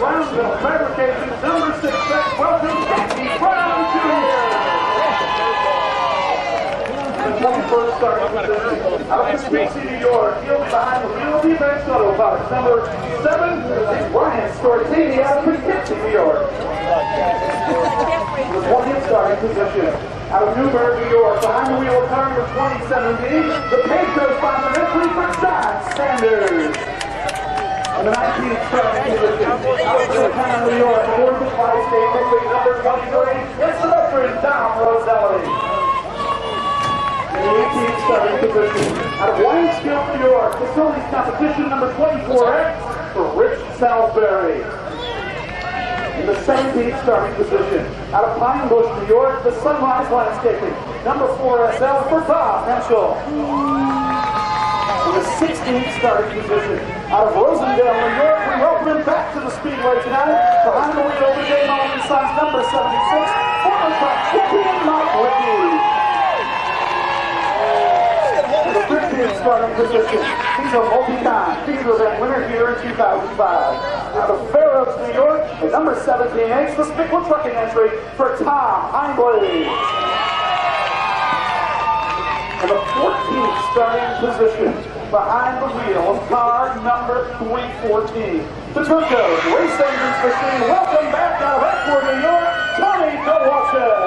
Brownsville Fabrications, number 6, welcome Becky Brown Jr. The 21st starting position, out of Poughkeepsie, New York, he'll be behind the wheel of the advanced auto parts. Number 7 is Brian Stortini out of Poughkeepsie, New York. The 20th starting position, out of Newburgh, New York, behind the wheel of car number 2017, the paint goes by the entry for John Sanders. And the 19th starting position, out of Middletown, New York, aboard the Tri-State Movie number 23, it's the veteran Tom Roselli. And the 18th starting position, out of Waynesville, New York, facilities competition number 24X for Rich Salisbury. In the 17th starting position, out of Pine Bush, New York, the Sunrise Landscaping, number 4SL for Bob Henschel. In the 16th starting position, out of Rosendale, New York, we welcome him back to the Speedway tonight. Behind the wheel of the J. Mullen Sons, number 76, former track champion Mike Winnie. In the 15th starting position, he's a multi-time feature event winner here in 2005. Out of Fair Oaks, New York, the number 17H, the Spickle trucking entry for Tom Heinblade. In the 14th starting position, behind the wheel of car number 314, the Turcos Race Engines Machine, welcome back out of Edward, New York, Tony Kowalczyk.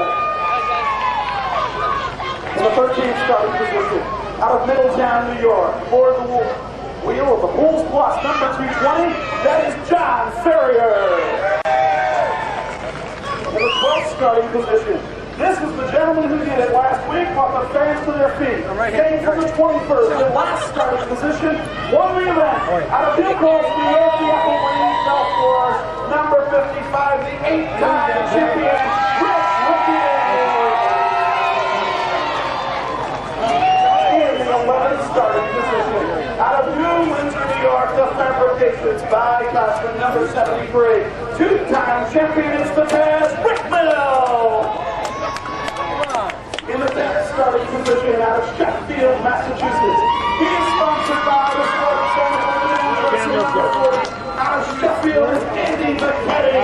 In the 13th starting position, out of Middletown, New York, aboard the wheel of the Bulls Plus number 220, that is John Ferrier. In the 12th starting position, this is the gentleman who did it last week, brought the fans to their feet. Came from the 21st, the last starting position, won the event. Out of Newport, New York, the Apple Winnie Golf Course, number 55, the 8-time champion, Rich Ricky. In the 11th starting position, out of New Windsor, New York, the Fabrications by Cosman, number 73, 2-time champion is the Taz, Rick Mill. In the 10th starting position, out of Sheffield, Massachusetts, he is sponsored by the Sports Center number 40. Out of Sheffield is Andy McKetty.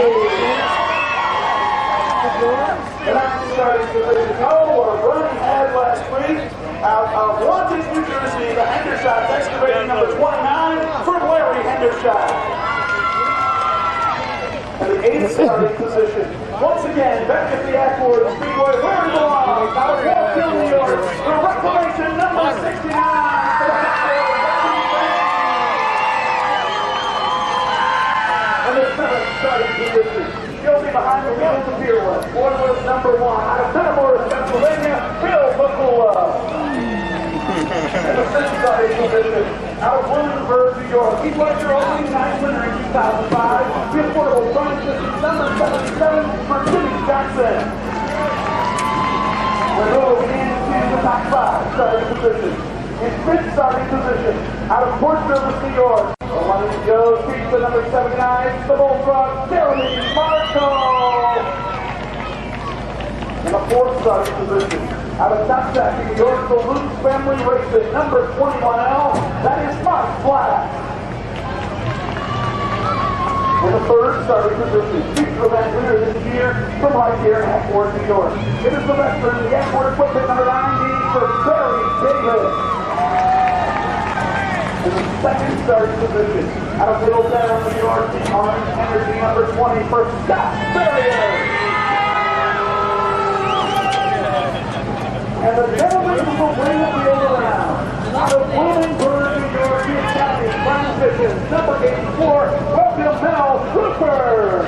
And out of starting position, what a run he had last week. Out of Wantage, New Jersey, the Hendershot excavating number 29 for Larry Hendershot. And the 8th starting position, once again, back at the Accord Speedway, where he belongs, out of Walkill, New York, the Reclamation number 69 for the and the 7th starting position, he'll be behind the wheel of the Fearless, Boilers number 1, out of Penamore, Pennsylvania, Bill Bakula. And the 5th starting position, out of Williamsburg, New York, he was your only night winner in 2005, the affordable front system number 77 for Jimmy Jackson. We're going into the top 5 starting position. In 5th starting position, out of Port Service, New York, the one who goes to number 79, the Bullfrog, Jeremy Marco. In the 4th starting position, out of Tucksack, New York, the Luke Family Racing, number 21L, that is Mark Flack. In the 3rd starting position, feature event winner this year from right here in Accord, New York. It is the veteran, the Accord equipment number 90 for Barry Davis. In the 2nd starting position, out of Middletown, New York, the Orange Energy number 20 for Scott Ferrier. And the gentleman who will bring the wheel around, out of Williamsburg, New York, the Academy Brown Vision, number 84, welcome Mel Cooper.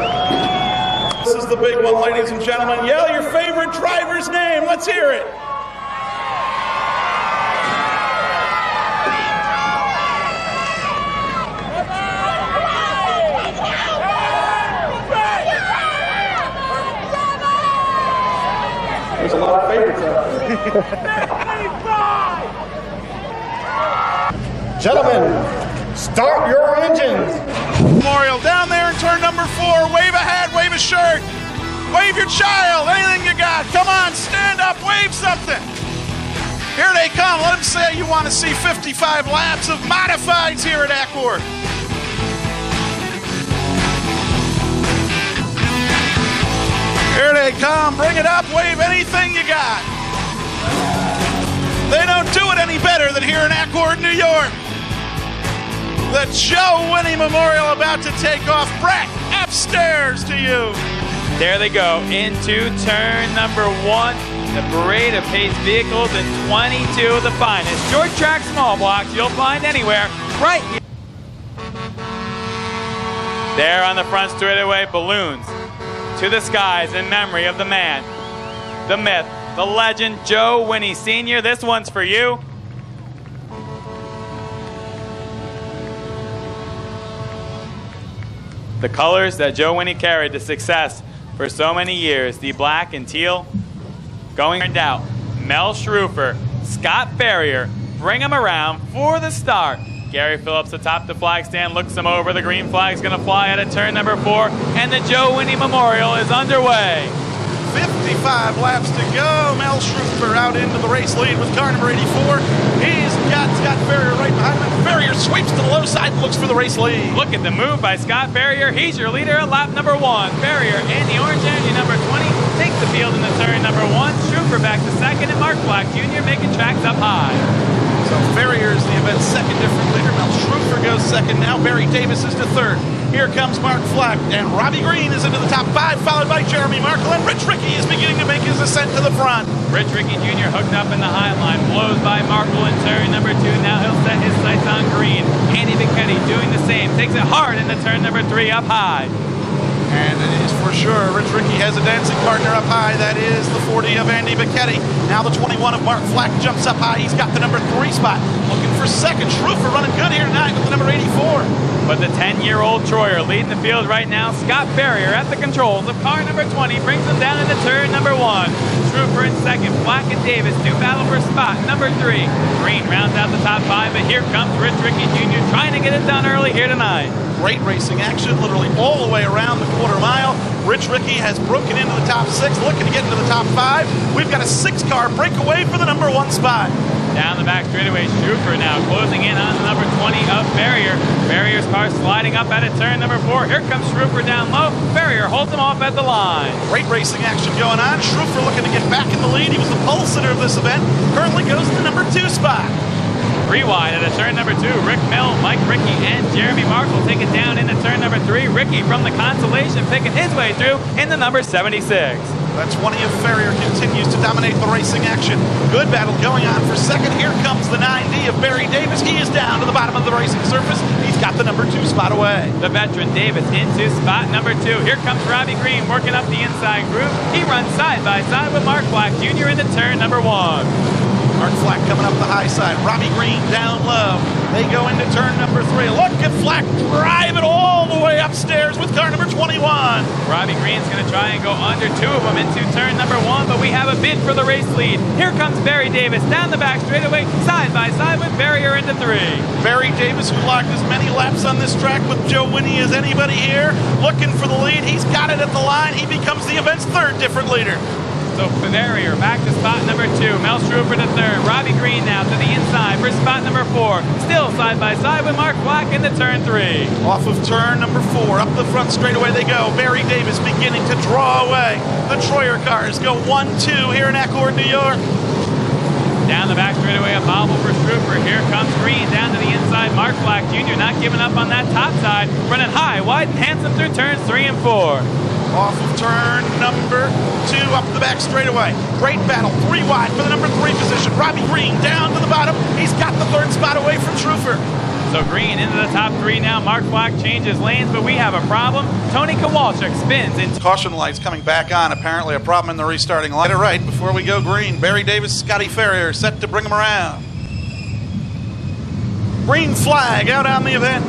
This is the big one, ladies and gentlemen. Yell your favorite driver's name. Let's hear it. There's a lot of favorites out there. Gentlemen, start your engines. Memorial down there in turn number 4. Wave a hat, wave a shirt, wave your child, anything you got. Come on, stand up, wave something. Here they come. Let them say you want to see 55 laps of modifieds here at Accord. straightaway. Come, bring it up, wave anything you got. They don't do it any better than here in Accord, New York. The Joe Winnie Memorial about to take off. Brett, upstairs to you. There they go into turn number 1. The parade of pace vehicles and 22 of the finest short track small blocks you'll find anywhere right here. There on the front straightaway, balloons to the skies in memory of the man, the myth, the legend, Joe Winnie Sr. This one's for you. The colors that Joe Winnie carried to success for so many years, the black and teal, going out. Mel Schrufer, Scott Farrier, bring him around for the start. Gary Phillips atop the flag stand looks him over. The green flag's going to fly out of turn number 4, and the Joe Winnie Memorial is underway. 55 laps to go. Mel Schrufer out into the race lead with car number 84. He's got Scott Farrier right behind him. Farrier sweeps to the low side and looks for the race lead. Look at the move by Scott Farrier. He's your leader at lap number 1. Farrier and the orange energy number 20 takes the field in the turn number 1. Schrufer back to second, and Mark Black Jr. making tracks up high. So Farrier is the event's second different leader. Mel Schrufer goes second. Now Barry Davis is to third. Here comes Mark Flack, and Robbie Green is into the top 5, followed by Jeremy Markle, and Rich Rickey is beginning to make his ascent to the front. Rich Rickey Jr. hooked up in the high line, blows by Markle in turn number 2. Now he'll set his sights on Green. Andy Bicchetti doing the same, takes it hard into turn number 3 up high. And it is for sure. Rich Rickey has a dancing partner up high. That is the 40 of Andy Bicchetti. Now the 21 of Mark Flack jumps up high. He's got the number 3 spot. Looking for second. Schrufer running good here tonight with the number 84. But the 10-year-old Troyer leading the field right now. Scott Farrier at the controls of car number 20 brings him down into turn number 1. Schrufer in second. Black and Davis do battle for spot number 3. Green rounds out the top 5, but here comes Rich Rickey Jr. trying to get it done early here tonight. Great racing action, literally all the way around the quarter mile. Rich Rickey has broken into the top 6, looking to get into the top 5. We've got a 6-car breakaway for the number 1 spot. Down the back straightaway, Schrufer now closing in on the number 20 of Farrier. Farrier's car sliding up out of turn number 4. Here comes Schrufer down low. Farrier holds him off at the line. Great racing action going on. Schrufer looking to get back in the lead. He was the pole sitter of this event. Currently goes to the number 2 spot. 3 wide at a turn number 2. Rick Mill, Mike Rickey, and Jeremy Markle take it down into turn number 3. Rickey from the consolation picking his way through in the number 76. That 20 of Farrier continues to dominate the racing action. Good battle going on for second. Here comes the 90 of Barry Davis. He is down to the bottom of the racing surface. He's got the number 2 spot away. The veteran Davis into spot number 2. Here comes Robbie Green working up the inside groove. He runs side by side with Mark Black Jr. into turn number 1. Mark Flack coming up the high side. Robbie Green down low. They go into turn number 3. Look at Flack drive it all the way upstairs with car number 21. Robbie Green's going to try and go under 2 of them into turn number 1, but we have a bid for the race lead. Here comes Barry Davis down the back straightaway, side by side with Farrier into 3. Barry Davis, who logged as many laps on this track with Joe Winnie as anybody here, looking for the lead. He's got it at the line. He becomes the event's 3rd different leader. So Farrier back to spot number 2. Mel Schrufer to 3rd. Robbie Green now to the inside for spot number 4. Still side by side with Mark Black into turn 3. Off of turn number 4. Up the front straightaway they go. Barry Davis beginning to draw away. The Troyer cars go 1-2 here in Accord, New York. Down the back straightaway, a bobble for Schrufer. Here comes Green down to the inside. Mark Black Jr. not giving up on that top side. Running high, wide, and handsome through turns 3 and 4. Off of turn number 2, up the back straightaway. Great battle, 3 wide for the number 3 position. Robbie Green down to the bottom. He's got the 3rd spot away from Schrufer. So Green into the top 3 now. Mark Black changes lanes, but we have a problem. Tony Kowalczyk spins into... Caution lights coming back on. Apparently a problem in the restarting light. Get it right before we go green. Barry Davis, Scotty Farrier set to bring him around. Green flag out on the event.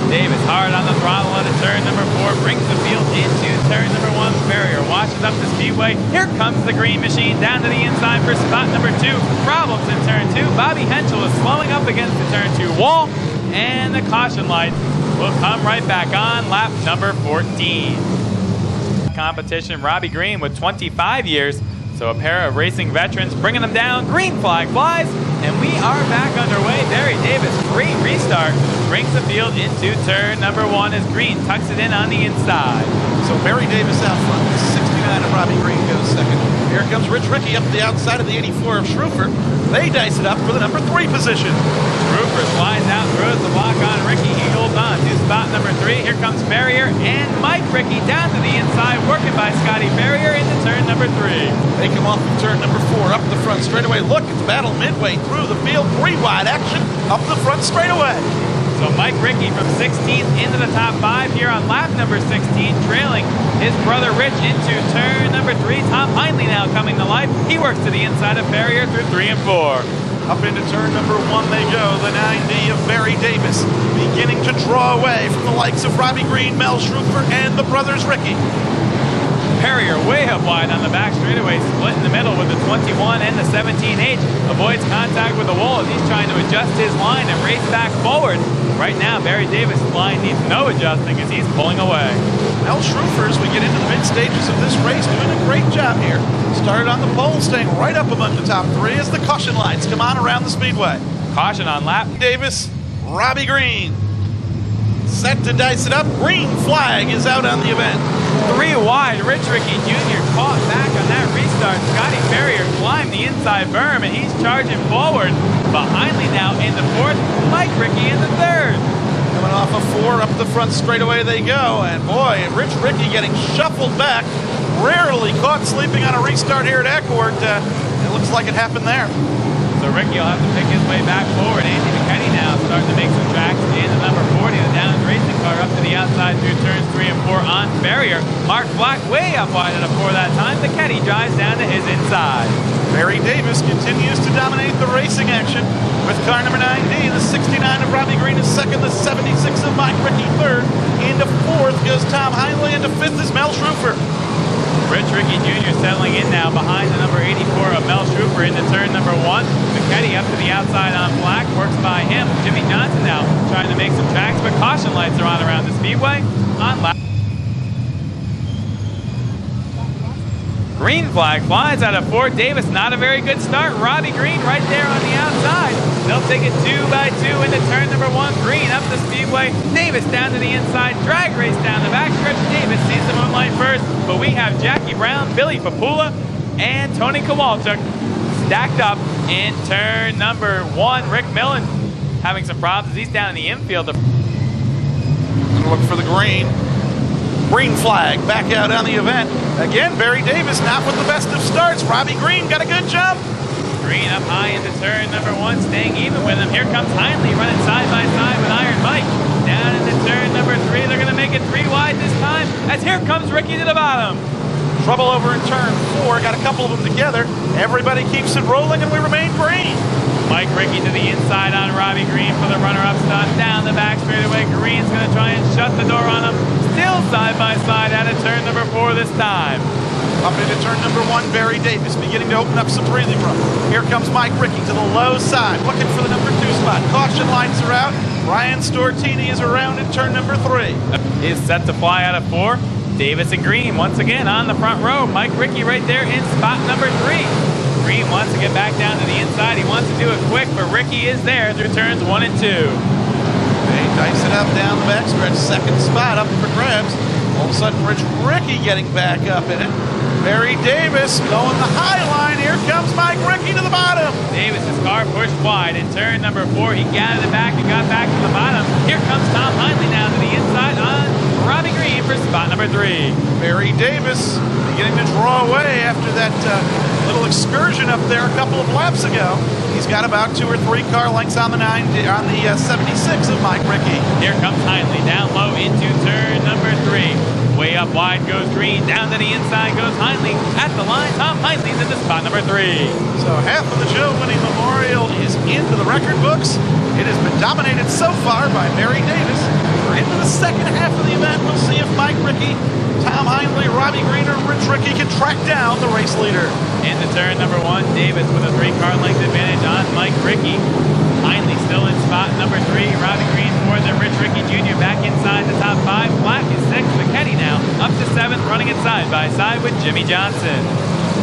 Davis hard on the throttle at a turn number 4, brings the field into turn number 1. Farrier watches up the speedway. Here comes the green machine down to the inside for spot number 2. Problems in turn 2. Bobby Henschel is slowing up against the turn 2 wall, and the caution light will come right back on lap number 14. Competition, Robbie Green with 25 years. So a pair of racing veterans bringing them down. Green flag flies, and we are back underway. Barry Davis, great restart, brings the field into turn number 1 as Green tucks it in on the inside. So Barry Davis out front with 69 of Robbie Green goes second. Here comes Rich Ricky up the outside of the 84 of Schroefer. They dice it up for the number 3 position. Schroefer slides out, throws the block on Ricky. He holds on to spot number 3. Here comes Farrier and Mike Ricky down to the inside, working by Scotty Farrier into turn number 3. They come off of turn number 4, up the front straightaway. Look, it's battle midway through the field. 3 wide action up the front straightaway. So Mike Ricky from 16th into the top 5 here on lap number 16, trailing his brother Rich into turn number 3. Tom Hindley now coming to life. He works to the inside of Farrier through 3 and 4. Up into turn number 1 they go. The 9D of Barry Davis beginning to draw away from the likes of Robbie Green, Mel Schroefer, and the brothers Ricky. Farrier way up wide on the back straightaway, split in the middle with the 21 and the 17H. Avoids contact with the wall as he's trying to adjust his line and race back forward. Right now, Barry Davis' line needs no adjusting as he's pulling away. Mel Schroefer, as we get into the mid stages of this race, doing a great job here. Started on the pole, staying right up among the top 3 as the caution lights come on around the speedway. Caution on lap. Davis, Robbie Green. Set to dice it up. Green flag is out on the event. 3 wide, Rich Ricky Jr. caught back on that restart. Scotty Farrier climbed the inside berm and he's charging forward. Behindly now in the 4th, Mike Ricky in the 3rd. Coming off of 4, up the front straightaway they go. And boy, Rich Ricky getting shuffled back. Rarely caught sleeping on a restart here at Eckert. It looks like it happened there. So Ricky will have to pick his way back forward. Andy McKinney now starting to make some tracks into number 40. The down racing car up to the outside through turns 3 and 4 on Farrier. Mark Black way up wide at a 4 that time. McKinney drives down to his inside. Barry Davis continues to dominate the racing action with car number 9D. The 69 of Robbie Green is second. The 76 of Mike Ricky third. Into 4th goes Tom Hindley. Into 5th is Mel Schroefer. Rich Ricky Jr. settling in now behind the number 84 of Mel Schroefer into turn number 1. McKinney up to the outside on Black, works by him. Jimmy Johnson now trying to make some tracks, but caution lights are on around the speedway on lap. Green flag flies out of 4. Davis, not a very good start. Robbie Green right there on the outside. They'll take it 2 by 2 into turn number 1. Green up the speedway. Davis down to the inside. Drag race down the back stretch. Davis sees the moonlight first, but we have Jackie Brown, Billy Papula, and Tony Kowalczyk stacked up in turn number 1. Rick Millen having some problems. He's down in the infield. Gonna look for the green. Green flag back out on the event. Again, Barry Davis not with the best of starts. Robbie Green got a good jump. Green up high into turn number 1, staying even with him. Here comes Hindley running side by side with Iron Mike. Down into turn number 3. They're going to make it 3 wide this time, as here comes Ricky to the bottom. Trouble over in turn 4. Got a couple of them together. Everybody keeps it rolling, and we remain green. Mike Ricky to the inside on Robbie Green for the runner-up stunt. Down the back straightaway. Green's going to try and shut the door on him. Still side by side out of turn number 4 this time. Up into turn number 1, Barry Davis beginning to open up some breathing room. Here comes Mike Ricky to the low side, looking for the number 2 spot. Caution lights are out. Ryan Stortini is around in turn number 3. Is set to fly out of 4. Davis and Green once again on the front row. Mike Ricky right there in spot number 3. Green wants to get back down to the inside. He wants to do it quick, but Ricky is there through turns 1 and 2. They dice it up down the backstretch. Second spot up for grabs. All of a sudden, Rich Ricky getting back up in it. Barry Davis going the high line. Here comes Mike Ricky to the bottom. Davis's car pushed wide in turn number 4. He gathered it back and got back to the bottom. Here comes Tom Hindley now to the inside on Robbie Green for spot number 3. Barry Davis beginning to draw away after that little excursion up there a couple of laps ago. He's got about 2 or 3 car lengths on the 76 of Mike Ricky. Here comes Hindley down low into turn number 3. Way up wide goes Green. Down to the inside goes Hindley. At the line, Tom Hindley's into spot number 3. So half of the Joe Winnie Memorial is into the record books. It has been dominated so far by Barry Davis. We're into the second half of the event. We'll see if Mike Ricky, Tom Hindley, Robbie Green, or Rich Ricky can track down the race leader. Into turn number 1, Davis with a 3-car length advantage on Mike Ricky. Hindley still in spot number 3. Robbie Green 4th, and Rich Ricky Jr. back inside the top 5. Black is 6th. McKinney now up to 7th, running it side by side with Jimmy Johnson.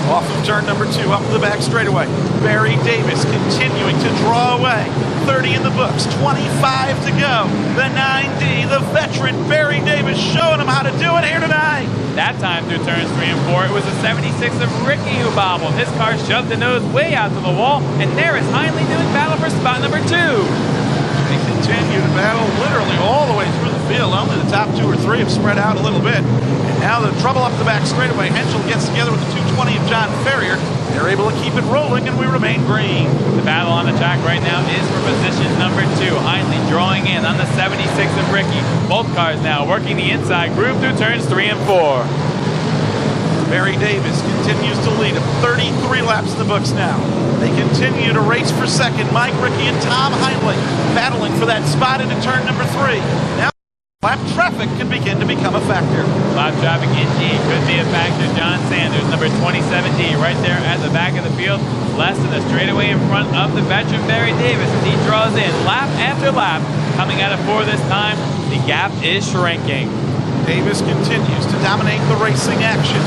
Off of turn number 2, up the back straightaway. Barry Davis continuing to draw away. 30 in the books, 25 to go. The 9D, the veteran Barry Davis showing him how to do it here tonight. That that time through turns 3 and 4. It was the 76 of Ricky who bobbled. His car shoved the nose way out to the wall, and there is Hindley doing battle for spot number 2. They continue to battle literally all the way through the field. Only the top 2 or 3 have spread out a little bit. And now the trouble up the back straightaway. Henschel gets together with the 220 of John Ferrier. They're able to keep it rolling, and we remain green. The battle on the track right now is for position number 2. Hindley drawing in on the 76 of Ricky. Both cars now working the inside groove through turns 3 and 4. Barry Davis continues to lead him. 33 laps in the books now. They continue to race for second. Mike Ricky and Tom Hindley battling for that spot into turn number 3. Now lap traffic can begin to become a factor. Lap traffic indeed could be a factor. John Sanders, number 27D, right there at the back of the field, less than a straightaway in front of the veteran Barry Davis as he draws in lap after lap. Coming out of 4 this time, the gap is shrinking. Davis continues to dominate the racing action.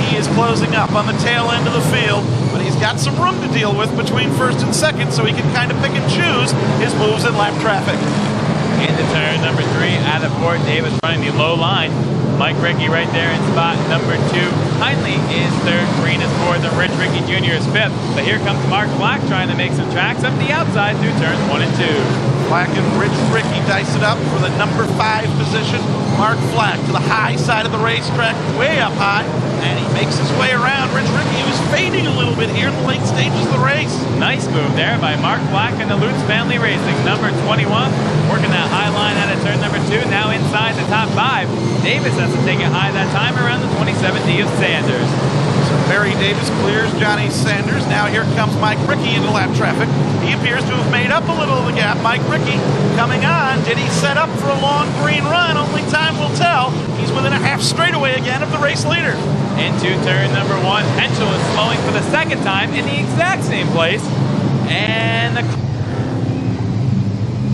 He is closing up on the tail end of the field, but he's got some room to deal with between first and second, so he can kind of pick and choose his moves in lap traffic. Into turn number 3 out of 4, Davis running the low line. Mike Ricky right there in spot number 2. Hindley is 3rd, Green is 4th, and Rich Ricky Jr. is 5th. But here comes Mark Black trying to make some tracks up the outside through turns 1 and 2. Black and Rich Ricky dice it up for the number 5 position. Mark Flack to the high side of the racetrack, way up high, and he makes his way around. Rich Ricky, who's fading a little bit here in the late stages of the race. Nice move there by Mark Flack and the Lutz Family Racing. Number 21, working that high line out of turn number 2, now inside the top 5. Davis has to take it high that time around the 27D of Sanders. So Barry Davis clears Johnny Sanders. Now here comes Mike Ricky into lap traffic. He appears to have made up a little of the gap. Mike Ricky coming on. Did he set up for a long green run? Only time will tell. He's within a half straightaway again of the race leader. Into turn number 1, Henschel is slowing for the second time in the exact same place. And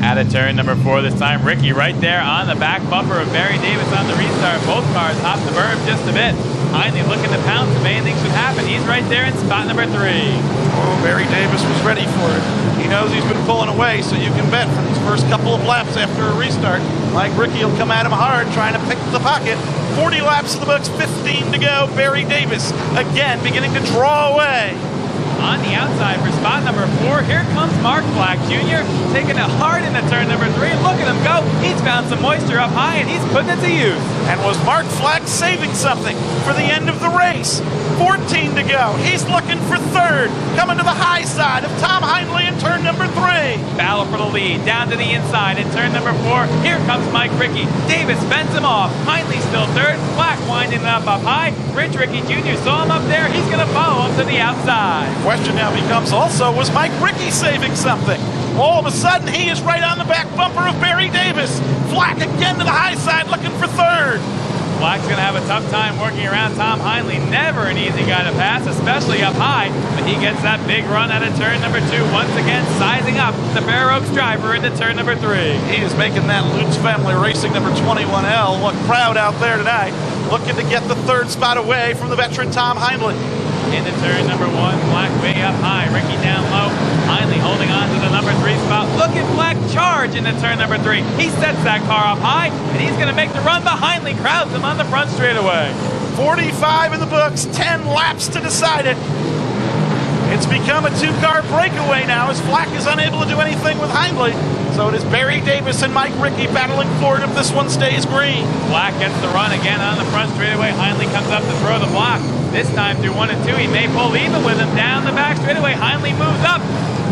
out of turn number 4 this time, Ricky right there on the back bumper of Barry Davis on the restart. Both cars hop the berm just a bit. Hindley looking to pounce if anything should happen. He's right there in spot number 3. Oh, Barry Davis was ready for it. He knows he's been pulling away, so you can bet for these first couple of laps after a restart, Mike Ricky will come at him hard trying to pick the pocket. 40 laps in the books, 15 to go. Barry Davis again beginning to draw away. On the outside for spot number 4, here comes Mark Flack Jr. taking it hard into turn number 3. Look at him go. He's found some moisture up high and he's putting it to use. And was Mark Flack saving something for the end of the race? 14 to go. He's looking for 3rd. Coming to the high side of Tom Hindley in turn number 3. Battle for the lead. Down to the inside in turn number 4. Here comes Mike Ricky. Davis fends him off. Hindley still 3rd. Flack winding up high. Rich Ricky Jr. saw him up there. He's going to follow him to the outside. Question now becomes also, was Mike Ricky saving something? All of a sudden, he is right on the back bumper of Barry Davis. Flack again to the high side, looking for 3rd. Flack's going to have a tough time working around Tom Hindley. Never an easy guy to pass, especially up high. But he gets that big run out of turn number 2. Once again, sizing up the Fair Oaks driver into turn number 3. He is making that Lutz Family Racing number 21L look proud out there tonight. Looking to get the 3rd spot away from the veteran Tom Hindley. Into turn number 1, Black way up high, Ricky down low, Hindley holding on to the number 3 spot. Look at Black charge into turn number 3. He sets that car up high, and he's going to make the run, but Hindley crowds him on the front straightaway. 45 in the books, 10 laps to decide it. It's become a 2-car breakaway now as Flack is unable to do anything with Hindley. So it is Barry Davis and Mike Ricky battling for it if this one stays green. Flack gets the run again on the front straightaway. Hindley comes up to throw the block. This time through 1 and 2, he may pull even with him down the back straightaway. Hindley moves up.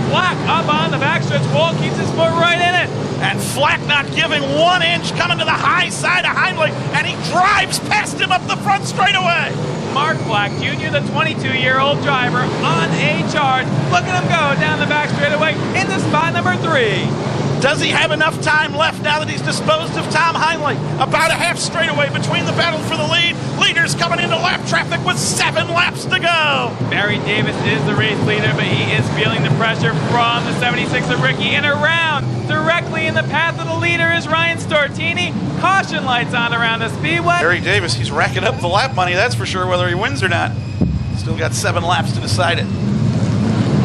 Flack up on the backstretch wall, keeps his foot right in it. And Flack not giving 1 inch, coming to the high side of Hindley, and he drives past him up the front straightaway. Mark Flack Jr., the 22-year-old driver, on a charge. Look at him go down the back straightaway into spot number 3. Does he have enough time left now that he's disposed of Tom Hindley? About a half straightaway between the battle for the lead. Leaders coming into lap traffic with 7 laps to go. Barry Davis is the race leader, but he is feeling the pressure from the 76 of Ricky. And around, directly in the path of the leader is Ryan Stortini. Caution lights on around the speedway. Barry Davis, he's racking up the lap money, that's for sure, whether he wins or not. Still got 7 laps to decide it.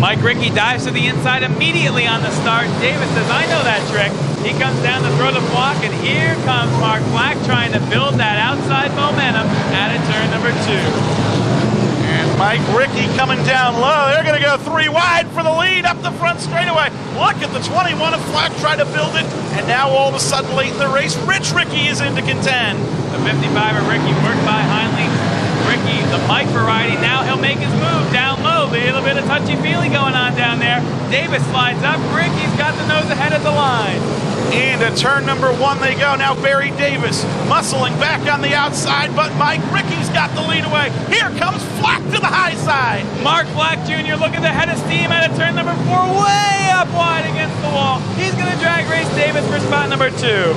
Mike Ricky dives to the inside immediately on the start. Davis says, I know that trick. He comes down to throw the block, and here comes Mark Flack trying to build that outside momentum out of turn Mike Ricky coming down low. They're going to go 3 wide for the lead up the front straightaway. Look at the 21 of Flack try to build it, and now all of a sudden late in the race, Rich Ricky is in to contend. The 55 of Ricky worked by Heinley. Ricky, the Mike variety, now he'll make his move down low. A little bit of touchy-feely going on down there. Davis slides up. Ricky's got the nose ahead of the line. Into turn number 1 they go. Now Barry Davis muscling back on the outside, but Mike Ricky's got the lead away. Here comes Flack to the high side. Mark Flack Jr. looking the head of steam out of turn number 4, way up wide against the wall. He's going to drag race Davis for spot number 2.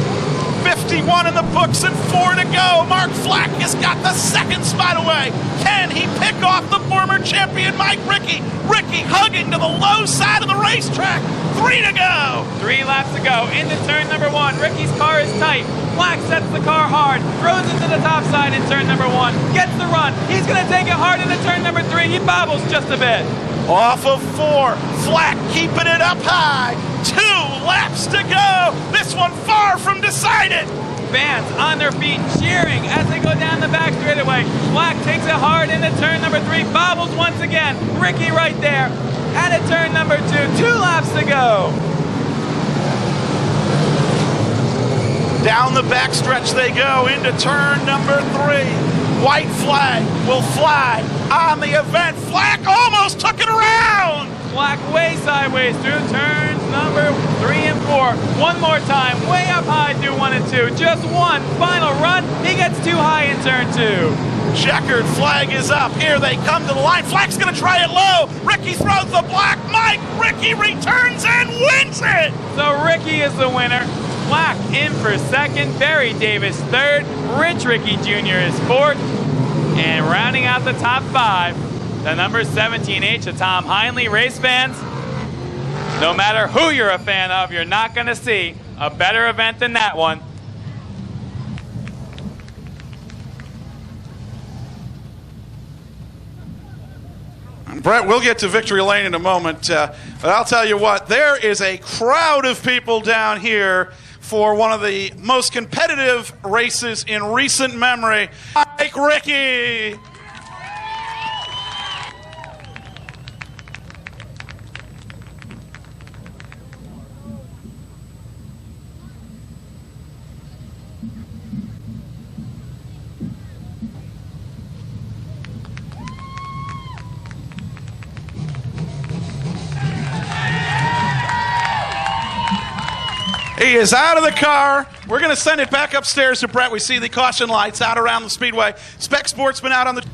51 in the books and 4 to go. Mark Flack has got the second spot away. Can he pick off the former champion Mike Ricky? Ricky hugging to the low side of the racetrack. 3 to go. 3 laps to go. Into turn number 1. Ricky's car is tight. Flack sets the car hard. Throws it to the top side in turn number 1. Gets the run. He's going to take it hard into turn number 3. He bobbles just a bit. Off of 4. Flack keeping it up high. 2 laps to go. This one far from decided. Fans on their feet cheering as they go down the back straightaway. Flack takes it hard into turn number 3. Bobbles once again. Ricky right there. Out of turn number 2. 2 laps to go. Down the backstretch they go into turn number 3. White flag will fly on the event. Flack almost took it around. Flack way sideways through turns number 3 and 4. One more time, way up high through 1 and 2. Just one final run. He gets too high in turn 2. Checkered flag is up. Here they come to the line. Flack's going to try it low. Ricky throws the black. Mike Ricky returns and wins it. So Ricky is the winner. Flack in for second. Barry Davis third. Rich Ricky Jr. is fourth. And rounding out the top 5, the number 17H of Tom Heinley. Race fans, no matter who you're a fan of, you're not going to see a better event than that one. Brett, we'll get to Victory Lane in a moment, but I'll tell you what, there is a crowd of people down here for one of the most competitive races in recent memory. Mike Ricky! He is out of the car. We're going to send it back upstairs to Brett. We see the caution lights out around the speedway. Spec Sportsman out on the...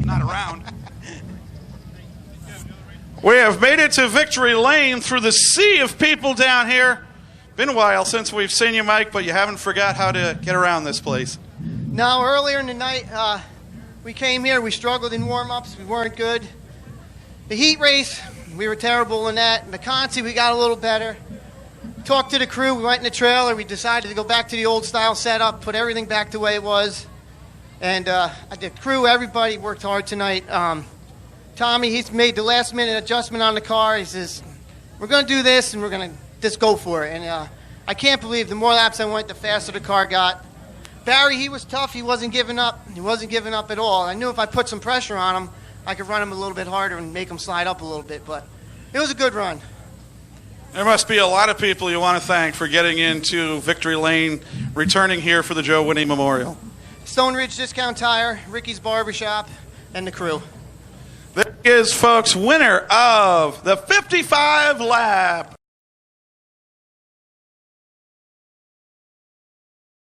Not around. We have made it to Victory Lane through the sea of people down here. Been a while since we've seen you, Mike, but you haven't forgot how to get around this place. No, earlier in the night, we came here. We struggled in warm-ups. We weren't good. The heat race, we were terrible in that. In the Conci, we got a little better. Talked to the crew. We went in the trailer. We decided to go back to the old-style setup, put everything back the way it was. And the crew, everybody worked hard tonight. Tommy, he's made the last-minute adjustment on the car. He says, we're going to do this, and we're going to just go for it. And I can't believe the more laps I went, the faster the car got. Barry, he was tough. He wasn't giving up. He wasn't giving up at all. I knew if I put some pressure on him, I could run him a little bit harder and make him slide up a little bit. But it was a good run. There must be a lot of people you want to thank for getting into Victory Lane, returning here for the Joe Winnie Memorial. Stone Ridge Discount Tire, Ricky's Barbershop, and the crew. There is, folks, winner of the 55 lap.